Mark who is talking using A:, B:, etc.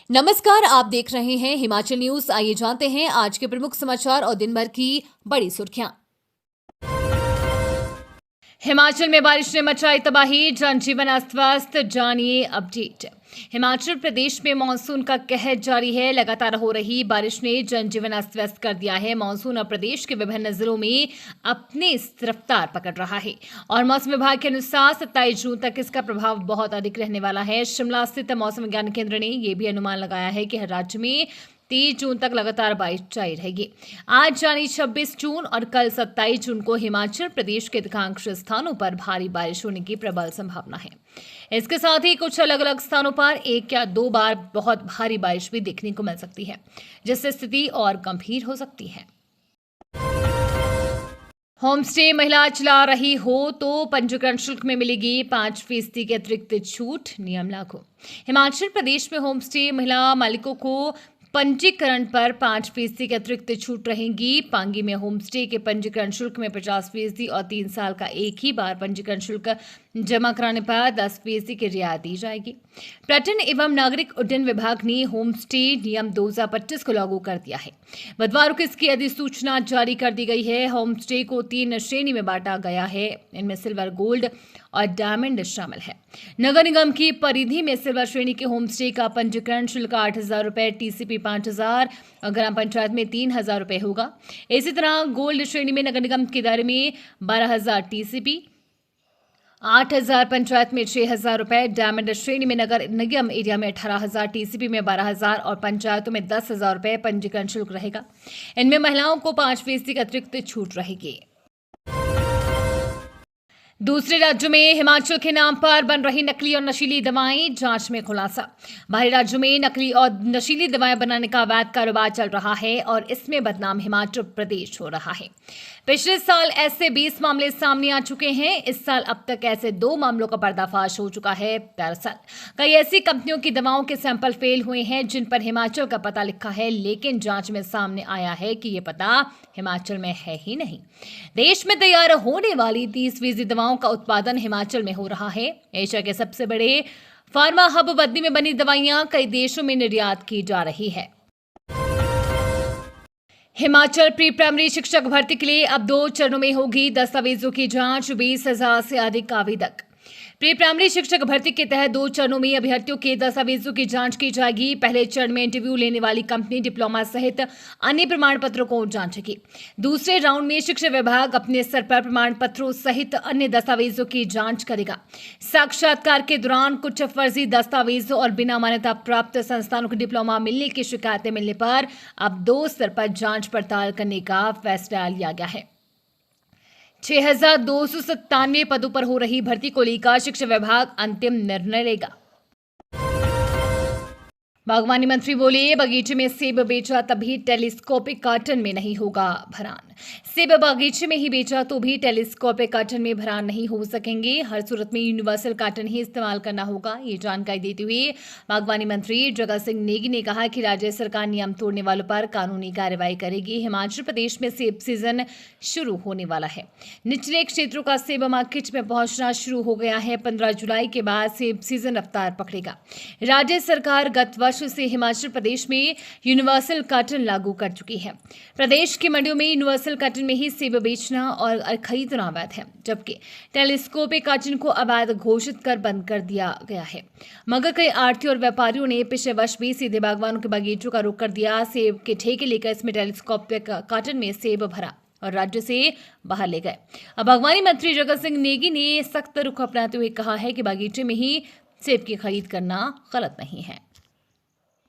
A: नमस्कार, आप देख रहे हैं हिमाचल न्यूज। आइए जानते हैं आज के प्रमुख समाचार और दिन भर की बड़ी सुर्खियां। हिमाचल में बारिश ने मचाई तबाही, जनजीवन अस्त व्यस्त। जानिए अपडेट। हिमाचल प्रदेश में मानसून का कहर जारी है। लगातार हो रही बारिश ने जनजीवन अस्त व्यस्त कर दिया है। मानसून अब प्रदेश के विभिन्न जिलों में अपनी रफ्तार पकड़ रहा है और मौसम विभाग के अनुसार 27 जून तक इसका प्रभाव बहुत अधिक रहने वाला है। शिमला स्थित मौसम विज्ञान केंद्र ने यह भी अनुमान लगाया है कि हर राज्य में 30 जून तक लगातार बारिश जारी रहेगी। आज यानी 26 जून और कल 27 जून को हिमाचल प्रदेश के अधिकांश स्थानों पर भारी बारिश होने की प्रबल संभावना है। इसके साथ ही कुछ अलग अलग स्थानों पर एक या दो बार बहुत भारी बारिश भी देखने को मिल सकती है, जिससे स्थिति और गंभीर हो सकती है। होम स्टे महिला चला रही हो तो पंजीकरण शुल्क में मिलेगी 5% की अतिरिक्त छूट, नियम लागू। हिमाचल प्रदेश में होम स्टे महिला मालिकों को पंजीकरण पर 5% की अतिरिक्त छूट रहेगी। पांगी में होम स्टे के पंजीकरण शुल्क में 50% और 3 साल का एक ही बार पंजीकरण शुल्क जमा कराने पर 10% की रियायत दी जाएगी। पर्यटन एवं नागरिक उड्डयन विभाग ने होम स्टे नियम 2025 को लागू कर दिया है। बुधवार को इसकी अधिसूचना जारी कर दी गई है। होम स्टे को 3 श्रेणी में बांटा गया है। इनमें सिल्वर, गोल्ड और डायमंड शामिल है। नगर निगम की परिधि में सिल्वर श्रेणी के होम स्टे का पंजीकरण शुल्क 8,000 रुपए, टीसीपी 5,000 और ग्राम पंचायत में 3,000 रुपए होगा। इसी तरह गोल्ड श्रेणी में नगर निगम के दायरे में 12,000 टीसीपी, 8,000 पंचायत में 6,000 रुपए। डायमंड श्रेणी में नगर निगम एरिया में 18,000, टीसीपी में 12,000 और पंचायतों में 10,000 रुपए पंजीकरण शुल्क रहेगा। इनमें महिलाओं को 5% की अतिरिक्त छूट रहेगी। दूसरे राज्यों में हिमाचल के नाम पर बन रही नकली और नशीली दवाएं, जांच में खुलासा। बाहरी राज्यों में नकली और नशीली दवाएं बनाने का अवैध कारोबार चल रहा है और इसमें बदनाम हिमाचल प्रदेश हो रहा है। पिछले साल ऐसे 20 मामले सामने आ चुके हैं। इस साल अब तक ऐसे 2 मामलों का पर्दाफाश हो चुका है। दरअसल कई ऐसी कंपनियों की दवाओं के सैंपल फेल हुए हैं जिन पर हिमाचल का पता लिखा है, लेकिन जांच में सामने आया है कि ये पता हिमाचल में है ही नहीं। देश में तैयार होने वाली 30% दवाओं का उत्पादन हिमाचल में हो रहा है। एशिया के सबसे बड़े फार्मा हब बद्दी में बनी दवाइयां कई देशों में निर्यात की जा रही है। हिमाचल प्री प्राइमरी शिक्षक भर्ती के लिए अब 2 चरणों में होगी दस्तावेजों की जांच। 20,000 से अधिक आवेदक। प्री प्राइमरी शिक्षक भर्ती के तहत 2 चरणों में अभ्यर्थियों के दस्तावेजों की जांच की जाएगी। पहले चरण में इंटरव्यू लेने वाली कंपनी डिप्लोमा सहित अन्य प्रमाण पत्रों को जांचेगी। दूसरे राउंड में शिक्षा विभाग अपने स्तर पर प्रमाण पत्रों सहित अन्य दस्तावेजों की जांच करेगा। साक्षात्कार के दौरान कुछ फर्जी दस्तावेजों और बिना मान्यता प्राप्त संस्थानों को डिप्लोमा मिलने की शिकायतें मिलने पर अब 2 स्तर पर जांच पड़ताल करने का फैसला लिया गया है। 6,297 पदों पर हो रही भर्ती को लेकर शिक्षा विभाग अंतिम निर्णय लेगा। बागवानी मंत्री बोले, बगीचे में सेब बेचा तभी टेलीस्कोपिक कार्टन में नहीं होगा भरान। सेब बगीचे में ही बेचा तो भी टेलीस्कोपिक कार्टन में भरान नहीं हो सकेंगे। हर सूरत में यूनिवर्सल कार्टन ही इस्तेमाल करना होगा। ये जानकारी देते हुए बागवानी मंत्री जगत सिंह नेगी ने कहा कि राज्य सरकार नियम तोड़ने वालों पर कानूनी कार्रवाई करेगी। हिमाचल प्रदेश में सेब सीजन शुरू होने वाला है। निचले क्षेत्रों का सेब मार्केट में पहुंचना शुरू हो गया है। 15 जुलाई के बाद सेब सीजन रफ्तार पकड़ेगा। राज्य सरकार गत वर्ष से हिमाचल प्रदेश में यूनिवर्सल कार्टन लागू कर चुकी है। प्रदेश की मंडियों में यूनिवर्सल कार्टन में ही सेब बेचना और खरीदना अवैध है, जबकि टेलीस्कोपिक कार्टन को अवैध घोषित कर बंद कर दिया गया है। मगर कई आढ़ती और व्यापारियों ने पिछले वर्ष भी सीधे बागवानों के बगीचों का रुख कर दिया। सेब के ठेके लेकर इसमें टेलीस्कोपिक कार्टन में सेब भरा और राज्य से बाहर ले गए। अब बागवानी मंत्री जगत सिंह नेगी ने सख्त रुख अपनाते हुए कहा है कि बगीचे में ही सेब की खरीद करना गलत नहीं है।